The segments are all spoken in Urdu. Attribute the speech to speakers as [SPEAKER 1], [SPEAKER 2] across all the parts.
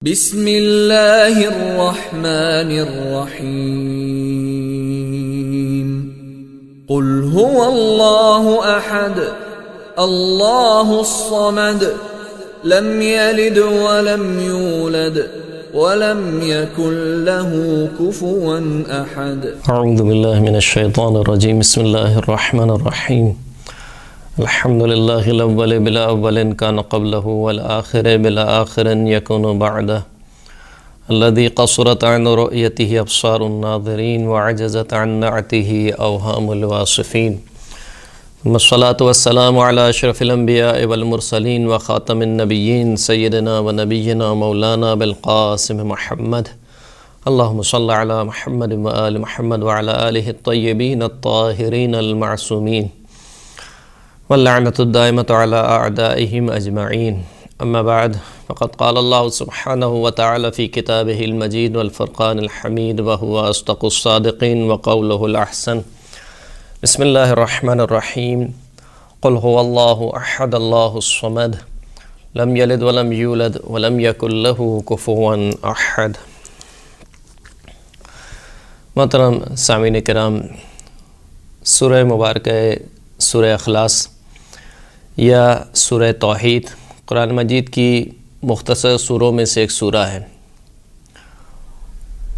[SPEAKER 1] بسم اللہ الرحمن الرحیم قل هو اللہ احد اللہ الصمد لم یلد ولم یولد ولم یکن له کفوا احد۔
[SPEAKER 2] اعوذ باللہ من الشیطان الرجیم، بسم اللہ الرحمن الرحیم۔ الحمد للہ الاول بلا اول کان قبلہ والآخر بلا آخر یکون بعدہ الذی قصرت عن رؤیتہ ابصار الناظرین وعجزت عن نعتہ اوہام الواصفین، ثم الصلاة والسلام علی اشرف الانبیاء والمرسلین وخاتم النبیین سیدنا ونبینا مولانا بالقاسم محمد، اللہم صل علی محمد وآل محمد وعلی آلہ الطیبین الطاہرین المعصومین واللعنة الدائمة على أعدائهم أجمعين، أما بعد فقد قال الله سبحانه وتعالى في كتابه المجيد والفرقان الحميد وهو أصدق الصادقين وقوله الأحسن، بسم الله الرحمن الرحيم قل هو الله أحد الله الصمد لم يلد ولم يولد ولم يكن له كفوا أحد۔ محترم سامعین کرام، سورہ مبارکہ سورہ اخلاص یا سورہ توحید قرآن مجید کی مختصر سوروں میں سے ایک سورہ ہے۔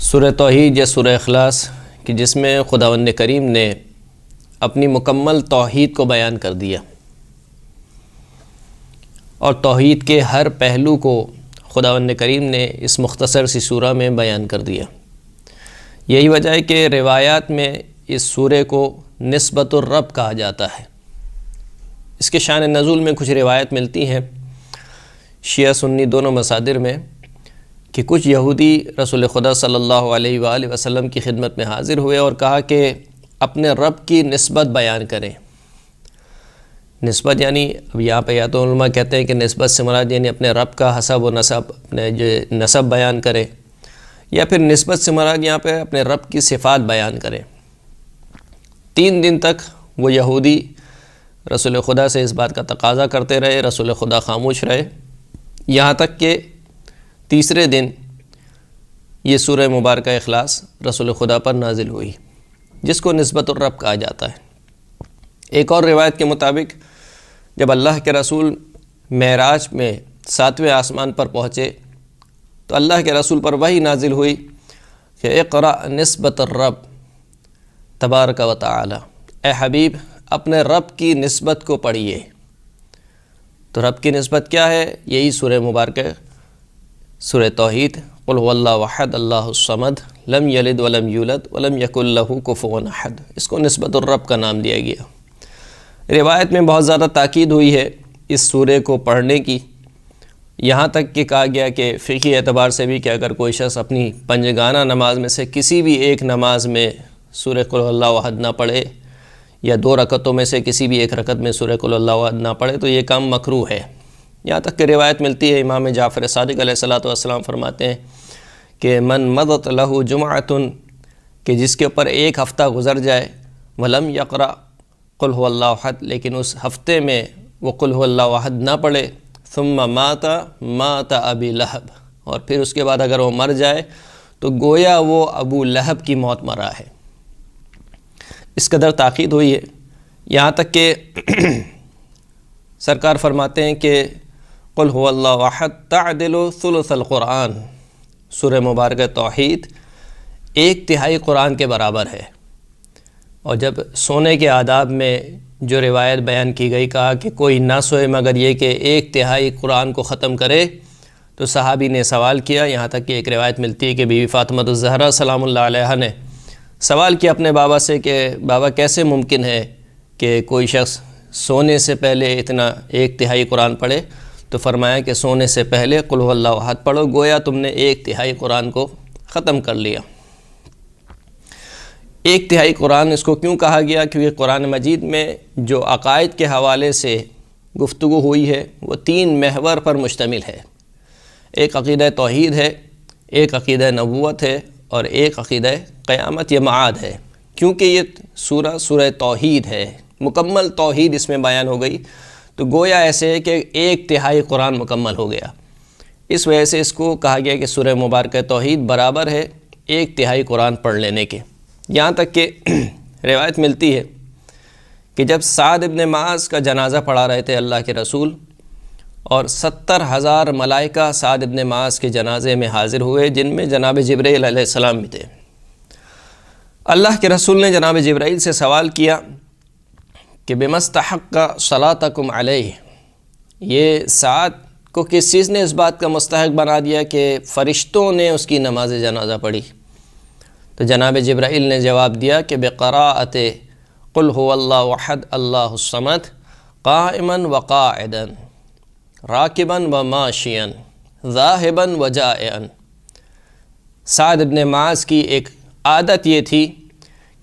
[SPEAKER 2] سورہ توحید یا سورہ اخلاص کہ جس میں خداوند کریم نے اپنی مکمل توحید کو بیان کر دیا اور توحید کے ہر پہلو کو خداوند کریم نے اس مختصر سی سورہ میں بیان کر دیا۔ یہی وجہ ہے کہ روایات میں اس سورہ کو نسبت الرب کہا جاتا ہے۔ اس کے شان نزول میں کچھ روایت ملتی ہیں شیعہ سنی دونوں مصادر میں کہ کچھ یہودی رسول خدا صلی اللہ علیہ وآلہ وسلم کی خدمت میں حاضر ہوئے اور کہا کہ اپنے رب کی نسبت بیان کریں۔ نسبت یعنی اب یہاں پہ یا تو علماء کہتے ہیں کہ نسبت سے مراد یعنی اپنے رب کا حسب و نسب، اپنے جو نسب بیان کریں، یا پھر نسبت سے مراد یہاں پہ اپنے رب کی صفات بیان کریں۔ 3 دن تک وہ یہودی رسول خدا سے اس بات کا تقاضا کرتے رہے، رسول خدا خاموش رہے، یہاں تک کہ تیسرے دن یہ سورہ مبارکہ اخلاص رسول خدا پر نازل ہوئی، جس کو نسبت الرب کہا جاتا ہے۔ ایک اور روایت کے مطابق جب اللہ کے رسول معراج میں 7ویں آسمان پر پہنچے تو اللہ کے رسول پر وحی نازل ہوئی کہ اقرأ نسبت الرب تبارک و تعالی، اے حبیب اپنے رب کی نسبت کو پڑھیے۔ تو رب کی نسبت کیا ہے؟ یہی سورہ مبارکہ سورہ توحید، قل هو اللہ احد اللہ الصمد لم یلد ولم یولد ولم یکن له کفوا احد، اس کو نسبت الرب کا نام دیا گیا۔ روایت میں بہت زیادہ تاکید ہوئی ہے اس سورہ کو پڑھنے کی، یہاں تک کہ کہا گیا کہ فقہی اعتبار سے بھی کہ اگر کوئی شخص اپنی پنجگانہ نماز میں سے کسی بھی ایک نماز میں سورہ قل اللہ احد نہ پڑھے یا 2 رکعتوں میں سے کسی بھی ایک رکعت میں سورہ قل اللہ احد نہ پڑھے تو یہ کام مکروہ ہے۔ یہاں تک کہ روایت ملتی ہے امام جعفر صادق علیہ السلام فرماتے ہیں کہ من مضت لہ جمعۃ، کہ جس کے اوپر ایک ہفتہ گزر جائے، ولم یقرأ قل هو اللہ احد، لیکن اس ہفتے میں وہ قل هو اللہ احد نہ پڑھے، ثم مات ابی لہب، اور پھر اس کے بعد اگر وہ مر جائے تو گویا وہ ابو لہب کی موت مرا ہے۔ اس قدر تاکید ہوئی ہے، یہاں تک کہ سرکار فرماتے ہیں کہ قل هو اللہ احد تعدل ثلث القرآن، سورہ مبارکہ توحید 1/3 قرآن کے برابر ہے۔ اور جب سونے کے آداب میں جو روایت بیان کی گئی، کہا کہ کوئی نہ سوئے مگر یہ کہ 1/3 قرآن کو ختم کرے، تو صحابی نے سوال کیا، یہاں تک کہ ایک روایت ملتی ہے کہ بی بی فاطمہ الزہرا سلام اللہ علیہا نے سوال کیا اپنے بابا سے کہ بابا کیسے ممکن ہے کہ کوئی شخص سونے سے پہلے اتنا 1/3 قرآن پڑھے؟ تو فرمایا کہ سونے سے پہلے قل هو اللہ احد پڑھو، گویا تم نے 1/3 قرآن کو ختم کر لیا۔ 1/3 قرآن اس کو کیوں کہا گیا؟ کیونکہ قرآن مجید میں جو عقائد کے حوالے سے گفتگو ہوئی ہے وہ 3 محور پر مشتمل ہے۔ ایک عقیدہ توحید ہے، ایک عقیدہ نبوت ہے، اور ایک عقیدہ قیامت یا معاد ہے۔ کیونکہ یہ سورہ توحید ہے، مکمل توحید اس میں بیان ہو گئی، تو گویا ایسے ہے کہ 1/3 قرآن مکمل ہو گیا۔ اس وجہ سے اس کو کہا گیا کہ سورہ مبارکہ توحید برابر ہے 1/3 قرآن پڑھ لینے کے۔ یہاں تک کہ روایت ملتی ہے کہ جب سعد ابن معاذ کا جنازہ پڑھا رہے تھے اللہ کے رسول، اور 70,000 ملائکہ سعد ابن معاذ کے جنازے میں حاضر ہوئے، جن میں جناب جبرائیل علیہ السلام بھی تھے۔ اللہ کے رسول نے جناب جبرائیل سے سوال کیا کہ بمستحق صلاتکم علیہ، یہ سعد کو کس چیز نے اس بات کا مستحق بنا دیا کہ فرشتوں نے اس کی نماز جنازہ پڑھی؟ تو جناب جبرائیل نے جواب دیا کہ بقراءۃ قل هو اللہ احد اللہ الصمد قائما وقاعدا راکبا وماشیا ذاہبا وجائعا۔ سعد ابن معاذ کی ایک عادت یہ تھی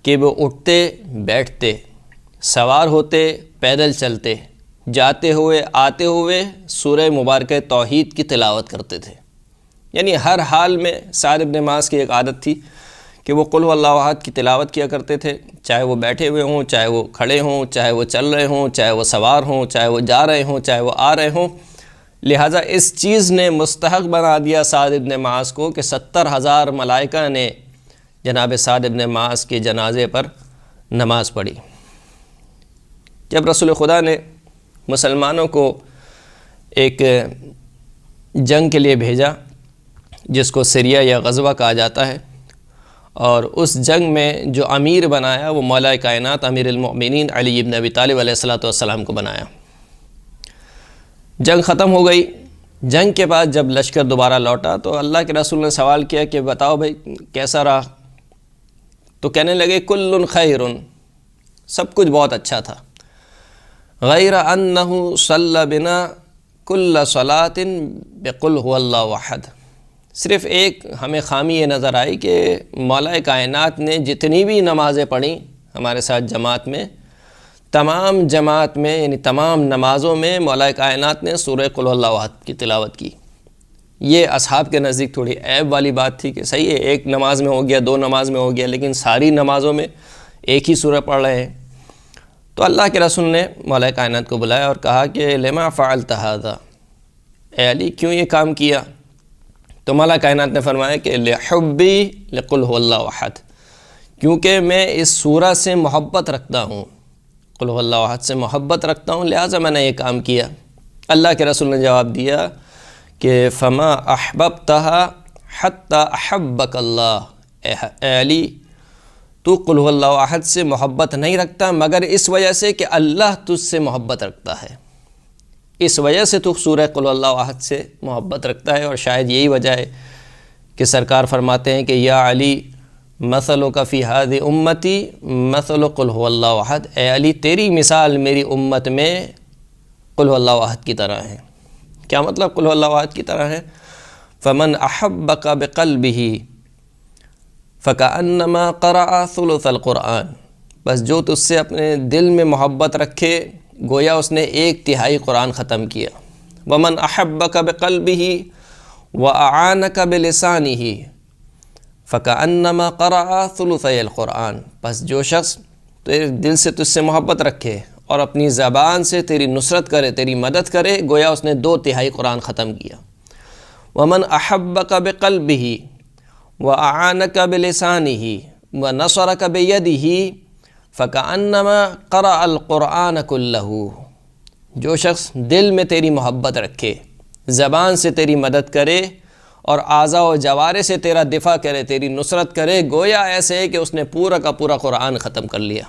[SPEAKER 2] کہ وہ اٹھتے بیٹھتے، سوار ہوتے پیدل چلتے، جاتے ہوئے آتے ہوئے سورہ مبارکہ توحید کی تلاوت کرتے تھے۔ یعنی ہر حال میں سعد ابن معاذ کی ایک عادت تھی کہ وہ قل هو اللہ احد کی تلاوت کیا کرتے تھے، چاہے وہ بیٹھے ہوئے ہوں، چاہے وہ کھڑے ہوں، چاہے وہ چل رہے ہوں، چاہے وہ سوار ہوں، چاہے وہ جا رہے ہوں، چاہے وہ آ رہے ہوں۔ لہٰذا اس چیز نے مستحق بنا دیا سعد ابن معاذ کو کہ 70,000 ملائکہ نے جناب سعد ابن معاذ کے جنازے پر نماز پڑھی۔ جب رسول خدا نے مسلمانوں کو ایک جنگ کے لیے بھیجا جس کو سریہ یا غزوہ کہا جاتا ہے، اور اس جنگ میں جو امیر بنایا وہ مولا کائنات امیر المؤمنین علی ابن ابی طالب علیہ السلام کو بنایا۔ جنگ ختم ہو گئی۔ جنگ کے بعد جب لشکر دوبارہ لوٹا تو اللہ کے رسول نے سوال کیا کہ بتاؤ بھائی کیسا رہا؟ تو کہنے لگے کل خیر، سب کچھ بہت اچھا تھا، غیر انہ صلی بنا کل صلاۃ بقل هو اللہ احد۔ صرف ایک ہمیں خامی یہ نظر آئی کہ مولا کائنات نے جتنی بھی نمازیں پڑھیں ہمارے ساتھ جماعت میں، تمام جماعت میں یعنی تمام نمازوں میں مولا کائنات نے سورہ قل هو اللہ احد کی تلاوت کی۔ یہ اصحاب کے نزدیک تھوڑی عیب والی بات تھی کہ صحیح ہے ایک نماز میں ہو گیا، 2 نماز میں ہو گیا، لیکن ساری نمازوں میں ایک ہی سورہ پڑھ رہے ہیں۔ تو اللہ کے رسول نے مولا کائنات کو بلایا اور کہا کہ لما فعلت هذا، اے علی کیوں یہ کام کیا؟ تو مولا کائنات نے فرمایا کہ لحبی لقل هو اللہ احد، کیونکہ میں اس سورہ سے محبت رکھتا ہوں، قل هو اللہ احد سے محبت رکھتا ہوں، لہٰذا میں نے یہ کام کیا۔ اللہ کے رسول نے جواب دیا کہ فما احببتها حتی احبک اللہ، اے علی تو قل هو اللہ احد سے محبت نہیں رکھتا مگر اس وجہ سے کہ اللہ تجھ سے محبت رکھتا ہے، اس وجہ سے تو سورہ قل هو اللہ احد سے محبت رکھتا ہے۔ اور شاید یہی وجہ ہے کہ سرکار فرماتے ہیں کہ یا علی مثلک فی هذه امتی مثل قل هو اللہ احد، اے علی تیری مثال میری امت میں قل هو اللہ احد کی طرح ہے۔ کیا مطلب قل هو اللہ احد کی طرح ہے؟ فمن احبک بقلبہ فکأنما قرأ ثلث القرآن، بس جو تجھ سے اپنے دل میں محبت رکھے گویا اس نے 1/3 قرآن ختم کیا۔ ومن احبک بقلبہ واعانک بلسانہ فکأنما قرأ ثلثی القرآن، بس جو شخص تیرے دل سے تجھ سے محبت رکھے اور اپنی زبان سے تیری نصرت کرے، تیری مدد کرے، گویا اس نے 2/3 قرآن ختم کیا۔ ومن احبک بقلبہ واعانک بلسانہ ونصرک بیدہ فکأنما قرأ القرآن کلہ، جو شخص دل میں تیری محبت رکھے، زبان سے تیری مدد کرے اور اعضاء و جوارح سے تیرا دفاع کرے، تیری نصرت کرے، گویا ایسے ہے کہ اس نے پورا کا پورا قرآن ختم کر لیا۔